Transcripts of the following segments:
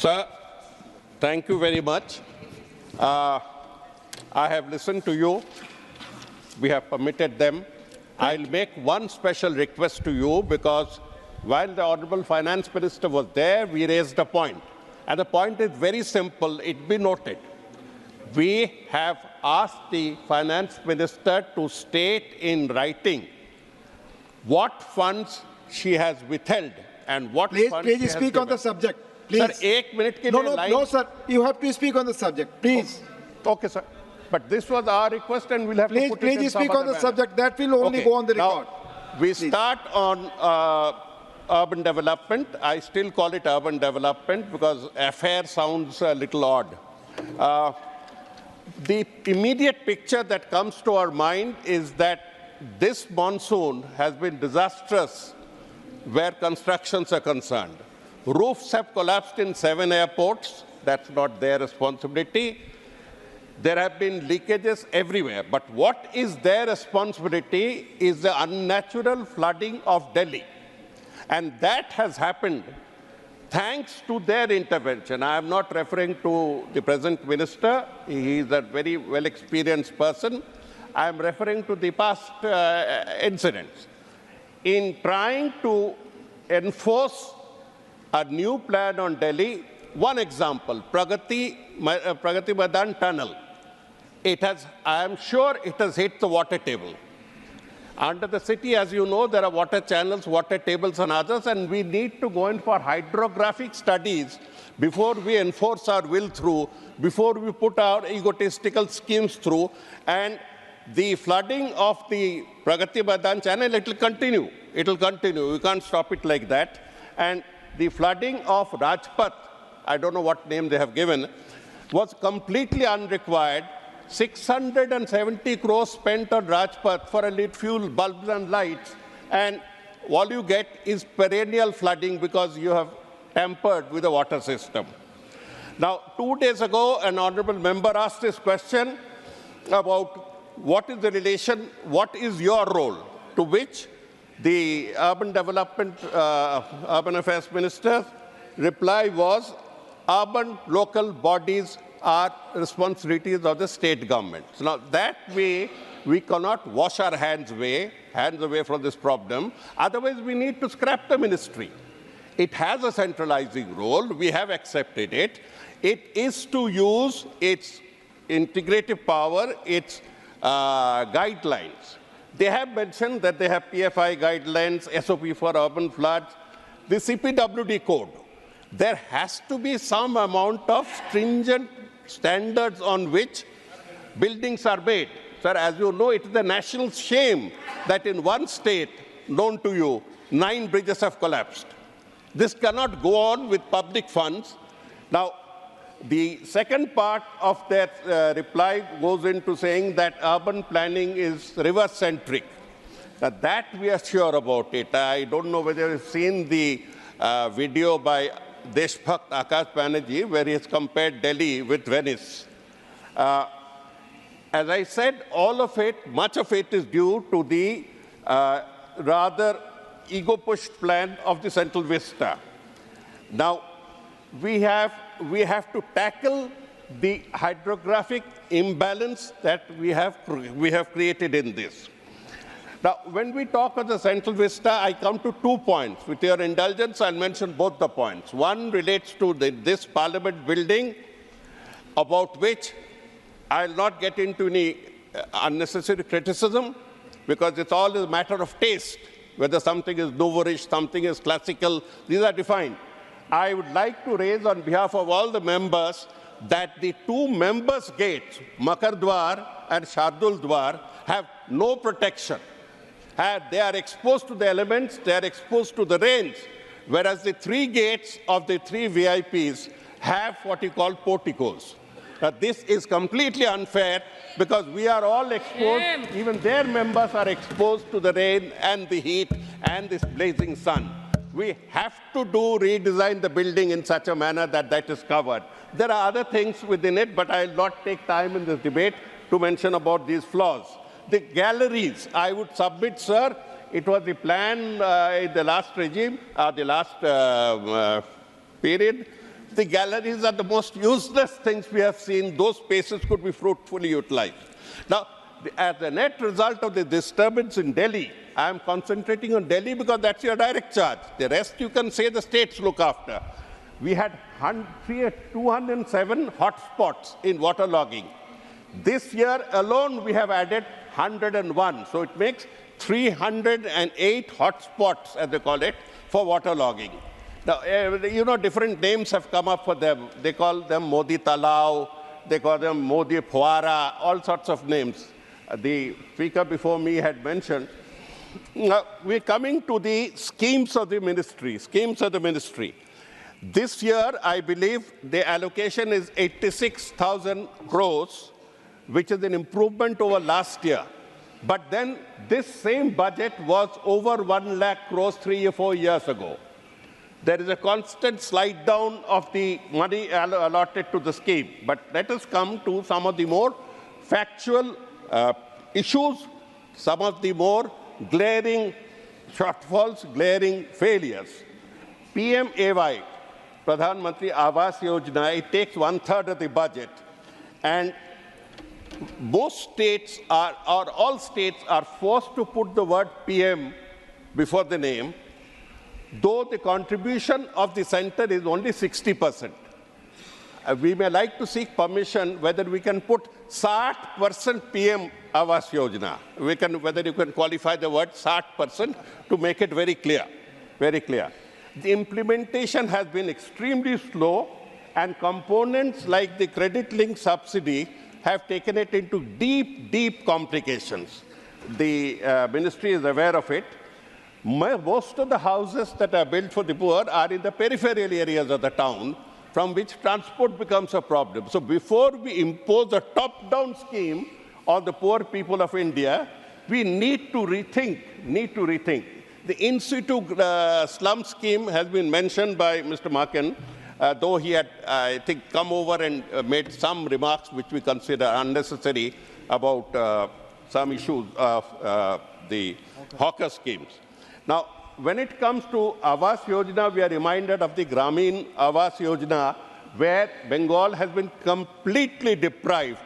Sir, thank you very much. I have listened to you. We have permitted them. I'll make one special request to you because while the Honorable Finance Minister was there, we raised a point. And the point is very simple. It be noted. We have asked the Finance Minister to state in writing what funds she has withheld and what funds she has Please speak on the subject. Please. Sir, 1 minute ke liye line. No, sir. You have to speak on the subject. Please. Okay, sir. But this was our request and we'll have to put it in some speak other on the manner. subject. That will only go on the record. Now, we start on urban development. I still call it urban development because affair sounds a little odd. The immediate picture that comes to our mind is that this monsoon has been disastrous where constructions are concerned. Roofs have collapsed in 7 airports. That's not their responsibility. There have been leakages everywhere. But what is their responsibility is the unnatural flooding of Delhi. And that has happened thanks to their intervention. I am not referring to the present minister. He is a very well-experienced person. I am referring to the past incidents. In trying to enforce a new plan on Delhi, one example, Pragati Madan Tunnel. I am sure it has hit the water table. Under the city, as you know, there are water channels, water tables and others, and we need to go in for hydrographic studies before we enforce our will through, before we put our egotistical schemes through, and the flooding of the Pragati Madan channel, it will continue. It will continue. We can't stop it like that. And the flooding of Rajpath, I don't know what name they have given, was completely unrequired. 670 crores spent on Rajpath for a lit fuel, bulbs and lights, and all you get is perennial flooding because you have tampered with the water system. Now, 2 days ago, an honorable member asked this question about what is the relation, what is your role, to which the Urban Development, Urban Affairs Minister's reply was, urban local bodies are responsibilities of the state government. So now that way, we cannot wash our hands away from this problem. Otherwise, we need to scrap the ministry. It has a centralizing role. We have accepted it. It is to use its integrative power, its guidelines. They have mentioned that they have PFI guidelines, SOP for urban floods, the CPWD code. There has to be some amount of stringent standards on which buildings are made. Sir, as you know, it is a national shame that in one state, known to you, 9 bridges have collapsed. This cannot go on with public funds. Now, the second part of their reply goes into saying that urban planning is river-centric. That we are sure about it. I don't know whether you've seen the video by Deshbhakt Mamata Banerjee, where he has compared Delhi with Venice. As I said, all of it, much of it is due to the rather ego-pushed plan of the Central Vista. Now, we have to tackle the hydrographic imbalance that we have created in this. Now, when we talk of the Central Vista, I come to 2 points. With your indulgence, I'll mention both the points. One relates to this Parliament building, about which I'll not get into any unnecessary criticism, because it's all a matter of taste, whether something is nouverish, something is classical. These are defined. I would like to raise on behalf of all the members that the 2 members' gates, Makar Dwar and Shardul Dwar, have no protection. They are exposed to the elements, they are exposed to the rains, whereas the 3 gates of the 3 VIPs have what you call porticos. This is completely unfair because we are all exposed, even their members are exposed to the rain and the heat and this blazing sun. We have to redesign the building in such a manner that that is covered. There are other things within it, but I will not take time in this debate to mention about these flaws. The galleries, I would submit, sir, it was the plan in the last regime, the last period, The galleries are the most useless things we have seen. Those spaces could be fruitfully utilized. Now, as a net result of the disturbance in Delhi, I am concentrating on Delhi because that's your direct charge. The rest you can say the states look after. We had 207 hotspots in waterlogging. This year alone, we have added 101. So it makes 308 hotspots, as they call it, for waterlogging. Now, different names have come up for them. They call them Modi Talao, they call them Modi Phwara, all sorts of names. The speaker before me had mentioned. We're coming to the schemes of the ministry. This year, I believe the allocation is 86,000 crores, which is an improvement over last year. But then this same budget was over 1 lakh crores 3 or 4 years ago. There is a constant slide down of the money allotted to the scheme. But let us come to some of the more factual issues, some of the more glaring shortfalls, glaring failures. PMAY, Pradhan Mantri Awas Yojana, it takes 1/3 of the budget. And most states are, or all states are forced to put the word PM before the name, though the contribution of the center is only 60%. We may like to seek permission whether we can put 60% PM Awas Yojana. Whether you can qualify the word 60% to make it very clear, very clear. The implementation has been extremely slow, and components like the credit-linked subsidy have taken it into deep, deep complications. The ministry is aware of it. Most of the houses that are built for the poor are in the peripheral areas of the town, from which transport becomes a problem. So before we impose a top-down scheme on the poor people of India, we need to rethink. The in-situ slum scheme has been mentioned by Mr. Makan, though he had, I think, come over and made some remarks which we consider unnecessary about some issues of the hawker schemes. Now, when it comes to Awas Yojana, we are reminded of the Gramin Awas Yojana, where Bengal has been completely deprived.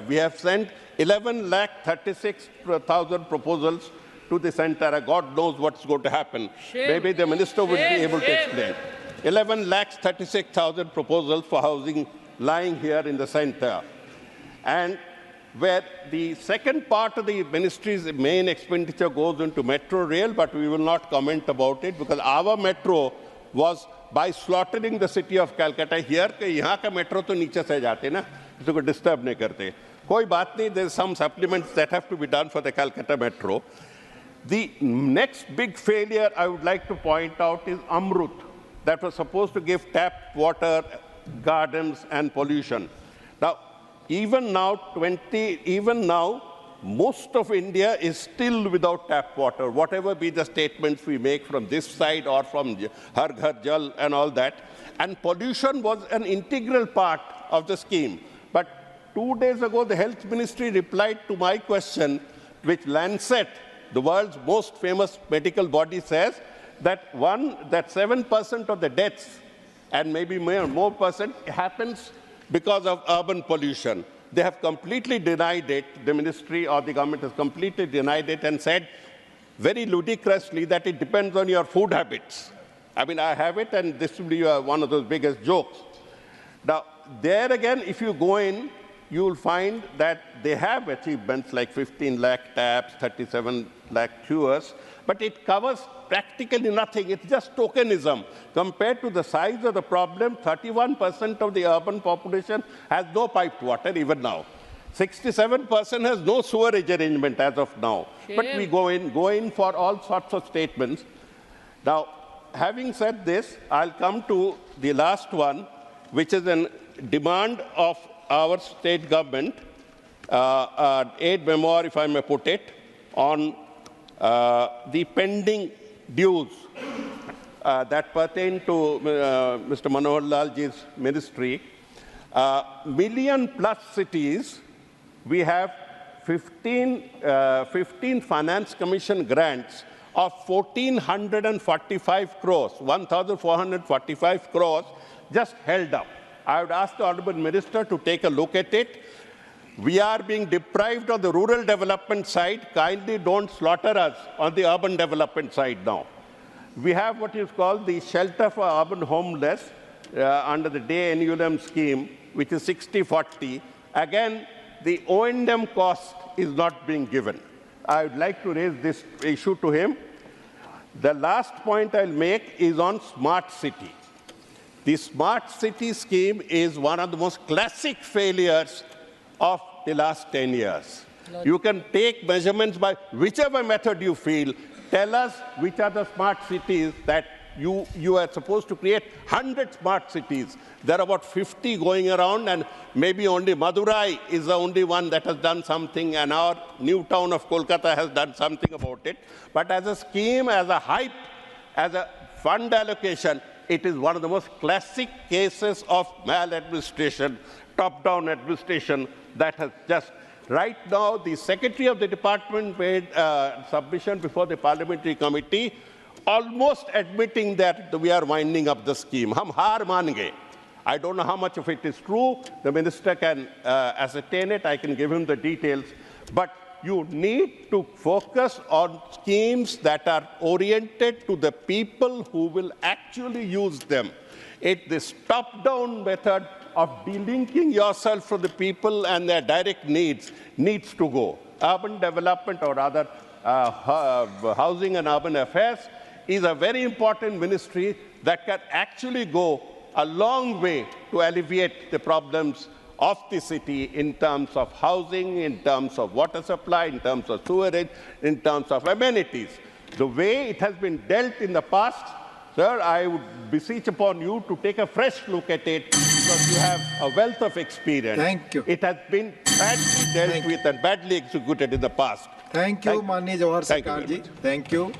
We have sent 11,36,000 proposals to the center. God knows what's going to happen. Maybe the minister would be able to explain. 11,36,000 proposals for housing lying here in the center. And where the second part of the ministry's main expenditure goes into metro rail, but we will not comment about it because our metro was by slaughtering the city of Calcutta. Here, यहाँ का metro तो नीचे से जाते ना, इसको disturb नहीं करते. कोई बात नहीं, there's some supplements that have to be done for the Calcutta metro. The next big failure I would like to point out is Amrut, that was supposed to give tap water, gardens, and pollution. Now, even now, most of India is still without tap water, whatever be the statements we make from this side or from Har Ghar Jal and all that. And pollution was an integral part of the scheme. But 2 days ago, the Health Ministry replied to my question, which Lancet, the world's most famous medical body, says that 7% of the deaths, and maybe more percent, happens because of urban pollution. They have completely denied it. The ministry or the government has completely denied it and said very ludicrously that it depends on your food habits. I mean, I have it, and this will be one of those biggest jokes. Now, there again, if you go in, you will find that they have achievements like 15 lakh taps, 37 lakh chewers, but it covers practically nothing. It's just tokenism. Compared to the size of the problem, 31% of the urban population has no piped water even now. 67% has no sewerage arrangement as of now. Shame. But we go in for all sorts of statements. Now, having said this, I'll come to the last one, which is a demand of our state government, aid memoir, if I may put it, on the pending dues that pertain to Mr. Manohar Lalji's ministry. Million plus cities, we have 15 Finance Commission grants of 1,445 crores, 1,445 crores, just held up. I would ask the Honorable Minister to take a look at it. We are being deprived on the rural development side. Kindly don't slaughter us on the urban development side now. We have what is called the Shelter for Urban Homeless under the Day Annual scheme, which is 60-40. Again, the O&M cost is not being given. I would like to raise this issue to him. The last point I'll make is on smart city. The smart city scheme is one of the most classic failures of the last 10 years. You can take measurements by whichever method you feel. Tell us which are the smart cities that you are supposed to create 100 smart cities. There are about 50 going around, and maybe only Madurai is the only one that has done something, and our new town of Kolkata has done something about it. But as a scheme, as a hype, as a fund allocation, it is one of the most classic cases of maladministration, top-down administration that has just... Right now, the Secretary of the Department made a submission before the Parliamentary Committee, almost admitting that we are winding up the scheme. Hum haar maan gaye. I don't know how much of it is true. The Minister can ascertain it. I can give him the details. But you need to focus on schemes that are oriented to the people who will actually use them. This top-down method of delinking yourself from the people and their direct needs needs to go. Urban development, or rather housing and urban affairs, is a very important ministry that can actually go a long way to alleviate the problems of the city in terms of housing, in terms of water supply, in terms of sewerage, in terms of amenities. The way it has been dealt in the past, sir, I would beseech upon you to take a fresh look at it, because you have a wealth of experience. Thank you. It has been badly dealt with and badly executed in the past. Thank you, Mani Jawahar Thank you Sircar very ji. Thank you.